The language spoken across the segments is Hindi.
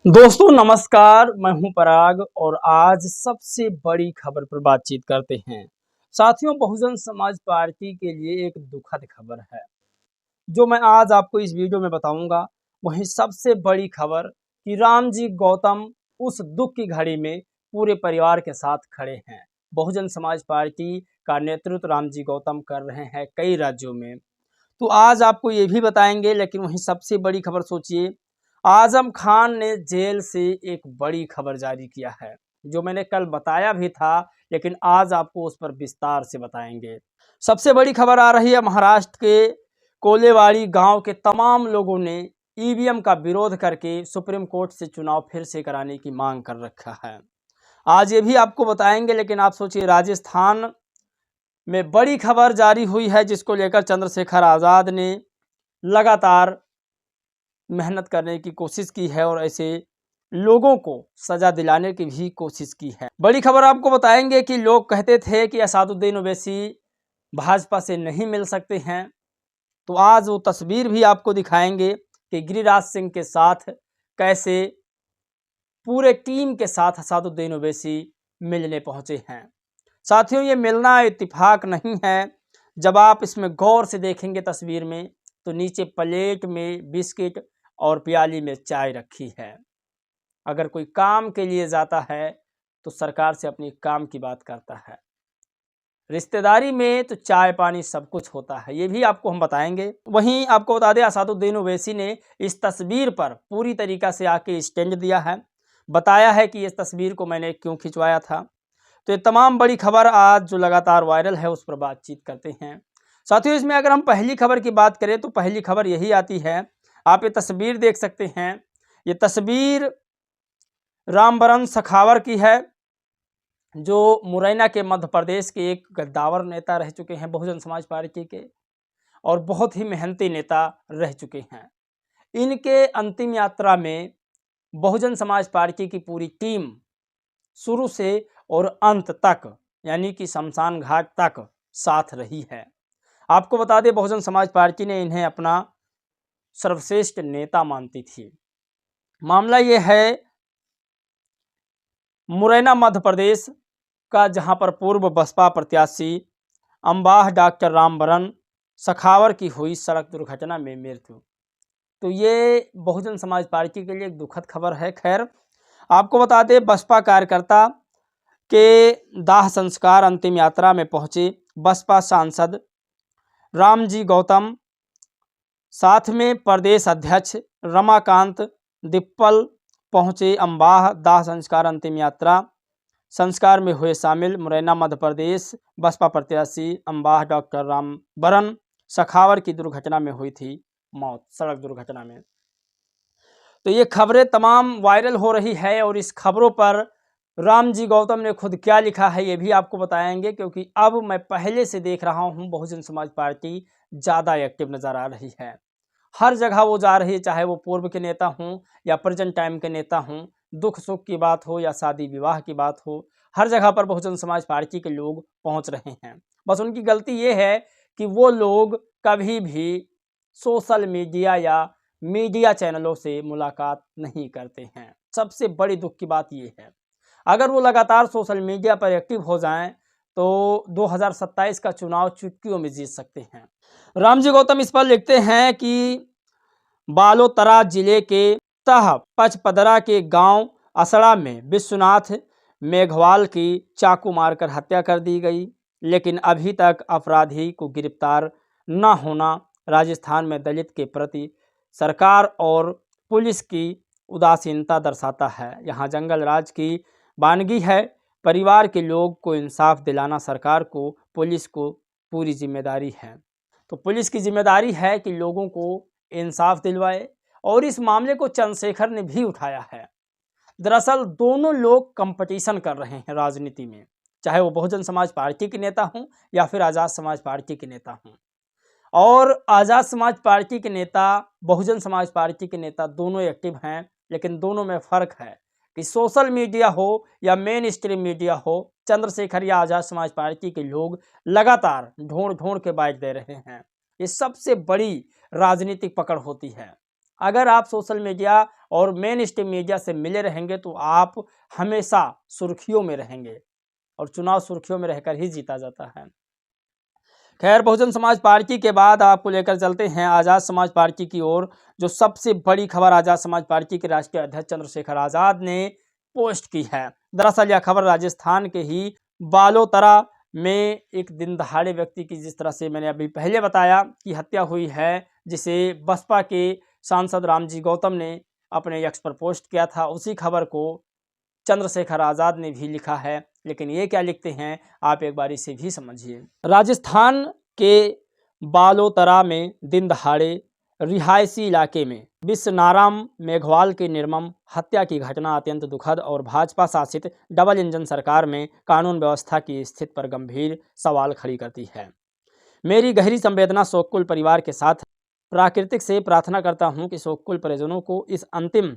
दोस्तों नमस्कार, मैं हूं पराग और आज सबसे बड़ी खबर पर बातचीत करते हैं। साथियों, बहुजन समाज पार्टी के लिए एक दुखद खबर है जो मैं आज आपको इस वीडियो में बताऊंगा। वहीं सबसे बड़ी खबर कि रामजी गौतम उस दुख की घड़ी में पूरे परिवार के साथ खड़े हैं। बहुजन समाज पार्टी का नेतृत्व रामजी गौतम कर रहे हैं कई राज्यों में, तो आज आपको ये भी बताएंगे। लेकिन वहीं सबसे बड़ी खबर सोचिए, आजम खान ने जेल से एक बड़ी खबर जारी किया है जो मैंने कल बताया भी था, लेकिन आज आपको उस पर विस्तार से बताएंगे। सबसे बड़ी खबर आ रही है महाराष्ट्र के कोलेवाड़ी गांव के तमाम लोगों ने ईवीएम का विरोध करके सुप्रीम कोर्ट से चुनाव फिर से कराने की मांग कर रखा है। आज ये भी आपको बताएंगे। लेकिन आप सोचिए, राजस्थान में बड़ी खबर जारी हुई है जिसको लेकर चंद्रशेखर आज़ाद ने लगातार मेहनत करने की कोशिश की है और ऐसे लोगों को सजा दिलाने की भी कोशिश की है। बड़ी खबर आपको बताएंगे कि लोग कहते थे कि असदुद्दीन ओवैसी भाजपा से नहीं मिल सकते हैं, तो आज वो तस्वीर भी आपको दिखाएंगे कि गिरिराज सिंह के साथ कैसे पूरे टीम के साथ असदुद्दीन ओवैसी मिलने पहुंचे हैं। साथियों, ये मिलना इत्तेफाक नहीं है। जब आप इसमें गौर से देखेंगे तस्वीर में, तो नीचे प्लेट में बिस्किट और प्याली में चाय रखी है। अगर कोई काम के लिए जाता है तो सरकार से अपनी काम की बात करता है। रिश्तेदारी में तो चाय पानी सब कुछ होता है, ये भी आपको हम बताएंगे। वहीं आपको बता दें, असदुद्दीन ओवैसी ने इस तस्वीर पर पूरी तरीक़ा से आके स्टैंड दिया है, बताया है कि इस तस्वीर को मैंने क्यों खिंचवाया था। तो ये तमाम बड़ी खबर आज जो लगातार वायरल है उस पर बातचीत करते हैं। साथियों, इसमें अगर हम पहली खबर की बात करें तो पहली खबर यही आती है। आप ये तस्वीर देख सकते हैं। ये तस्वीर रामबरन सखावर की है जो मुरैना के मध्य प्रदेश के एक गद्दावर नेता रह चुके हैं बहुजन समाज पार्टी के, और बहुत ही मेहनती नेता रह चुके हैं। इनके अंतिम यात्रा में बहुजन समाज पार्टी की पूरी टीम शुरू से और अंत तक, यानी कि शमशान घाट तक साथ रही है। आपको बता दें, बहुजन समाज पार्टी ने इन्हें अपना सर्वश्रेष्ठ नेता मानती थी। मामला ये है मुरैना मध्य प्रदेश का, जहां पर पूर्व बसपा प्रत्याशी अम्बाह डॉक्टर रामबरन सखावर की हुई सड़क दुर्घटना में मृत्यु। तो ये बहुजन समाज पार्टी के लिए एक दुखद खबर है। खैर, आपको बता दें, बसपा कार्यकर्ता के दाह संस्कार अंतिम यात्रा में पहुंचे बसपा सांसद रामजी गौतम, साथ में प्रदेश अध्यक्ष रमाकांत दिप्पल पहुंचे अम्बाह दाह संस्कार अंतिम यात्रा संस्कार में हुए शामिल। मुरैना मध्य प्रदेश बसपा प्रत्याशी अम्बाह डॉक्टर रामबरन सखावर की दुर्घटना में हुई थी मौत, सड़क दुर्घटना में। तो ये खबरें तमाम वायरल हो रही है और इस खबरों पर रामजी गौतम ने खुद क्या लिखा है ये भी आपको बताएंगे, क्योंकि अब मैं पहले से देख रहा हूं बहुजन समाज पार्टी ज़्यादा एक्टिव नज़र आ रही है। हर जगह वो जा रही है, चाहे वो पूर्व के नेता हों या प्रेजेंट टाइम के नेता हों, दुख सुख की बात हो या शादी विवाह की बात हो, हर जगह पर बहुजन समाज पार्टी के लोग पहुंच रहे हैं। बस उनकी गलती ये है कि वो लोग कभी भी सोशल मीडिया या मीडिया चैनलों से मुलाकात नहीं करते हैं। सबसे बड़ी दुख की बात ये है। अगर वो लगातार सोशल मीडिया पर एक्टिव हो जाएं तो 2027 का चुनाव चुटकियों में जीत सकते हैं। रामजी गौतम इस पर लिखते हैं कि बालोतरा जिले के तह पचपदरा के गांव असड़ा में विश्वनाथ मेघवाल की चाकू मारकर हत्या कर दी गई, लेकिन अभी तक अपराधी को गिरफ्तार न होना राजस्थान में दलित के प्रति सरकार और पुलिस की उदासीनता दर्शाता है। यहाँ जंगल राज की वानगी है। परिवार के लोग को इंसाफ दिलाना सरकार को, पुलिस को पूरी जिम्मेदारी है। तो पुलिस की जिम्मेदारी है कि लोगों को इंसाफ दिलवाए, और इस मामले को चंद्रशेखर ने भी उठाया है। दरअसल दोनों लोग कंपटीशन कर रहे हैं राजनीति में, चाहे वो बहुजन समाज पार्टी के नेता हों या फिर आज़ाद समाज पार्टी के नेता हों। और आज़ाद समाज पार्टी के नेता, बहुजन समाज पार्टी के नेता दोनों एक्टिव हैं, लेकिन दोनों में फ़र्क है कि सोशल मीडिया हो या मेन स्ट्रीम मीडिया हो, चंद्रशेखर या आज़ाद समाज पार्टी के लोग लगातार ढूंढ ढूंढ के बाइट दे रहे हैं। ये सबसे बड़ी राजनीतिक पकड़ होती है। अगर आप सोशल मीडिया और मेन स्ट्रीम मीडिया से मिले रहेंगे तो आप हमेशा सुर्खियों में रहेंगे और चुनाव सुर्खियों में रहकर ही जीता जाता है। खैर, बहुजन समाज पार्टी के बाद आपको लेकर चलते हैं आज़ाद समाज पार्टी की ओर। जो सबसे बड़ी खबर आज़ाद समाज पार्टी के राष्ट्रीय अध्यक्ष चंद्रशेखर आज़ाद ने पोस्ट की है। दरअसल यह खबर राजस्थान के ही बालोतरा में एक दिन दहाड़े व्यक्ति की, जिस तरह से मैंने अभी पहले बताया कि हत्या हुई है, जिसे बसपा के सांसद रामजी गौतम ने अपने एक्स पर पोस्ट किया था, उसी खबर को चंद्रशेखर आज़ाद ने भी लिखा है। लेकिन ये क्या लिखते हैं आप एक बार इसे भी समझिए। राजस्थान के बालोतरा में दिन दहाड़े रिहायशी इलाके में विश्वनाराम मेघवाल की निर्मम हत्या की घटना अत्यंत दुखद और भाजपा शासित डबल इंजन सरकार में कानून व्यवस्था की स्थिति पर गंभीर सवाल खड़ी करती है। मेरी गहरी संवेदना शोककुल परिवार के साथ। प्राकृतिक से प्रार्थना करता हूं कि शोककुल परिजनों को इस अंतिम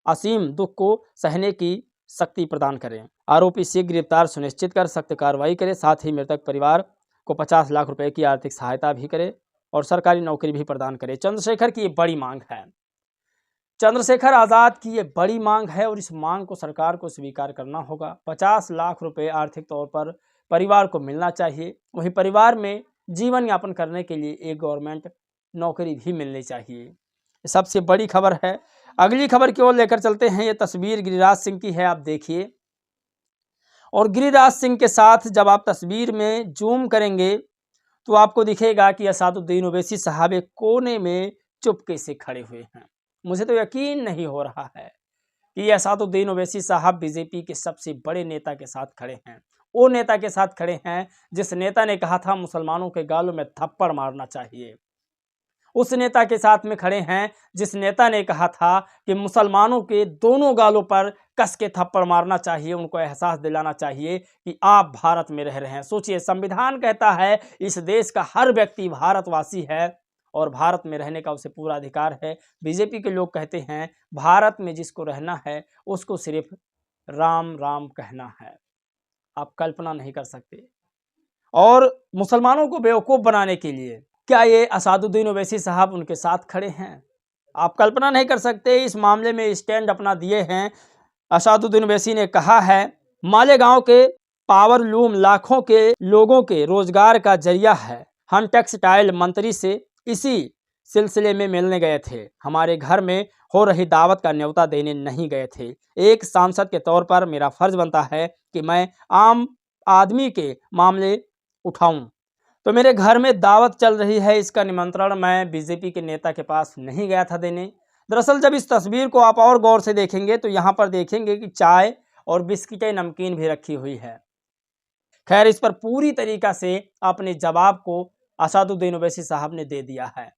असीम दुख को सहने की शक्ति प्रदान करें। आरोपी शीघ्र गिरफ्तार सुनिश्चित कर सख्त कार्रवाई करे। साथ ही मृतक परिवार को 50 लाख रुपए की आर्थिक सहायता भी करे और सरकारी नौकरी भी प्रदान करे। चंद्रशेखर की ये बड़ी मांग है। चंद्रशेखर आज़ाद की ये बड़ी मांग है और इस मांग को सरकार को स्वीकार करना होगा। 50 लाख रुपए आर्थिक तौर पर परिवार को मिलना चाहिए। वहीं परिवार में जीवन यापन करने के लिए एक गवर्नमेंट नौकरी भी मिलनी चाहिए। सबसे बड़ी खबर है। अगली खबर की ओर लेकर चलते हैं। ये तस्वीर गिरिराज सिंह की है, आप देखिए। और गिरिराज सिंह के साथ जब आप तस्वीर में जूम करेंगे तो आपको दिखेगा कि असादुद्दीन ओवैसी साहब एक कोने में चुपके से खड़े हुए हैं। मुझे तो यकीन नहीं हो रहा है कि असादुद्दीन ओवैसी साहब बीजेपी के सबसे बड़े नेता के साथ खड़े हैं। वो नेता के साथ खड़े हैं जिस नेता ने कहा था मुसलमानों के गालों में थप्पड़ मारना चाहिए। उस नेता के साथ में खड़े हैं जिस नेता ने कहा था कि मुसलमानों के दोनों गालों पर कस के थप्पड़ मारना चाहिए, उनको एहसास दिलाना चाहिए कि आप भारत में रह रहे हैं। सोचिए, संविधान कहता है इस देश का हर व्यक्ति भारतवासी है और भारत में रहने का उसे पूरा अधिकार है। बीजेपी के लोग कहते हैं भारत में जिसको रहना है उसको सिर्फ राम राम कहना है। आप कल्पना नहीं कर सकते। और मुसलमानों को बेवकूफ़ बनाने के लिए क्या ये असादुद्दीन ओवैसी साहब उनके साथ खड़े हैं? आप कल्पना नहीं कर सकते। इस मामले में स्टैंड अपना दिए हैं। असादुद्दीन ओवैसी ने कहा है मालेगांव के पावर लूम लाखों के लोगों के रोजगार का जरिया है। हम टेक्सटाइल मंत्री से इसी सिलसिले में मिलने गए थे। हमारे घर में हो रही दावत का न्योता देने नहीं गए थे। एक सांसद के तौर पर मेरा फर्ज बनता है कि मैं आम आदमी के मामले उठाऊं। तो मेरे घर में दावत चल रही है, इसका निमंत्रण मैं बीजेपी के नेता के पास नहीं गया था देने। दरअसल जब इस तस्वीर को आप और गौर से देखेंगे तो यहाँ पर देखेंगे कि चाय और बिस्किटें नमकीन भी रखी हुई है। खैर, इस पर पूरी तरीका से अपने जवाब को असादुद्दीन ओवैसी साहब ने दे दिया है।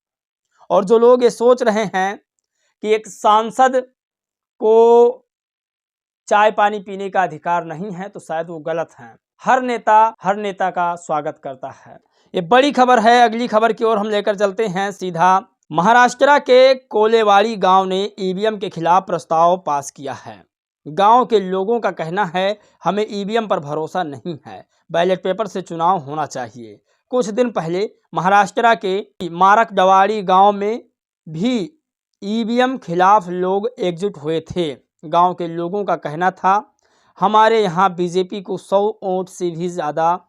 और जो लोग ये सोच रहे हैं कि एक सांसद को चाय पानी पीने का अधिकार नहीं है तो शायद वो गलत हैं। हर नेता का स्वागत करता है। ये बड़ी खबर है। अगली खबर की ओर हम लेकर चलते हैं सीधा। महाराष्ट्र के कोलेवाड़ी गांव ने ईवीएम के खिलाफ प्रस्ताव पास किया है। गांव के लोगों का कहना है हमें ईवीएम पर भरोसा नहीं है, बैलेट पेपर से चुनाव होना चाहिए। कुछ दिन पहले महाराष्ट्र के मारकडवाड़ी गांव में भी ईवीएम खिलाफ लोग एकजुट हुए थे। गांव के लोगों का कहना था हमारे यहाँ बीजेपी को 100 वोट से भी ज़्यादा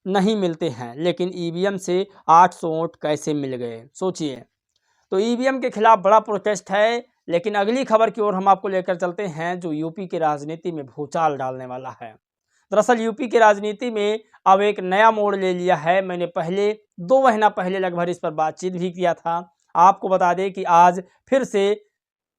नहीं मिलते हैं, लेकिन ईवीएम से 800 वोट कैसे मिल गए, सोचिए। तो ईवीएम के खिलाफ बड़ा प्रोटेस्ट है। लेकिन अगली खबर की ओर हम आपको लेकर चलते हैं जो यूपी की राजनीति में भूचाल डालने वाला है। दरअसल यूपी की राजनीति में अब एक नया मोड़ ले लिया है। मैंने पहले 2 महीना पहले लगभग इस पर बातचीत भी किया था। आपको बता दें कि आज फिर से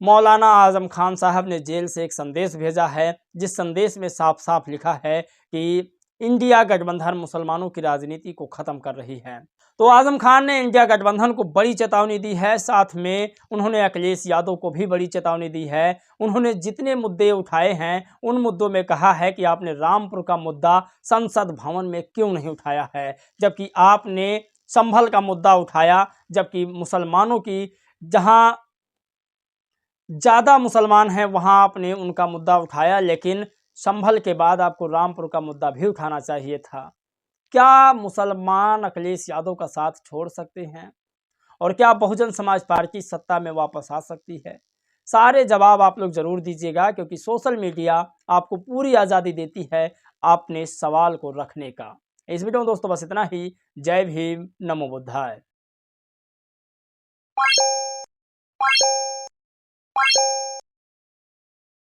मौलाना आजम खान साहब ने जेल से एक संदेश भेजा है, जिस संदेश में साफ साफ लिखा है कि इंडिया गठबंधन मुसलमानों की राजनीति को ख़त्म कर रही है। तो आजम खान ने इंडिया गठबंधन को बड़ी चेतावनी दी है। साथ में उन्होंने अखिलेश यादव को भी बड़ी चेतावनी दी है। उन्होंने जितने मुद्दे उठाए हैं उन मुद्दों में कहा है कि आपने रामपुर का मुद्दा संसद भवन में क्यों नहीं उठाया है, जबकि आपने संभल का मुद्दा उठाया, जबकि मुसलमानों की जहां ज़्यादा मुसलमान हैं वहां आपने उनका मुद्दा उठाया, लेकिन संभल के बाद आपको रामपुर का मुद्दा भी उठाना चाहिए था। क्या मुसलमान अखिलेश यादव का साथ छोड़ सकते हैं? और क्या बहुजन समाज पार्टी सत्ता में वापस आ सकती है? सारे जवाब आप लोग जरूर दीजिएगा, क्योंकि सोशल मीडिया आपको पूरी आज़ादी देती है अपने सवाल को रखने का। इस वीडियो में दोस्तों बस इतना ही। जय भीम, नमो बुद्धाय।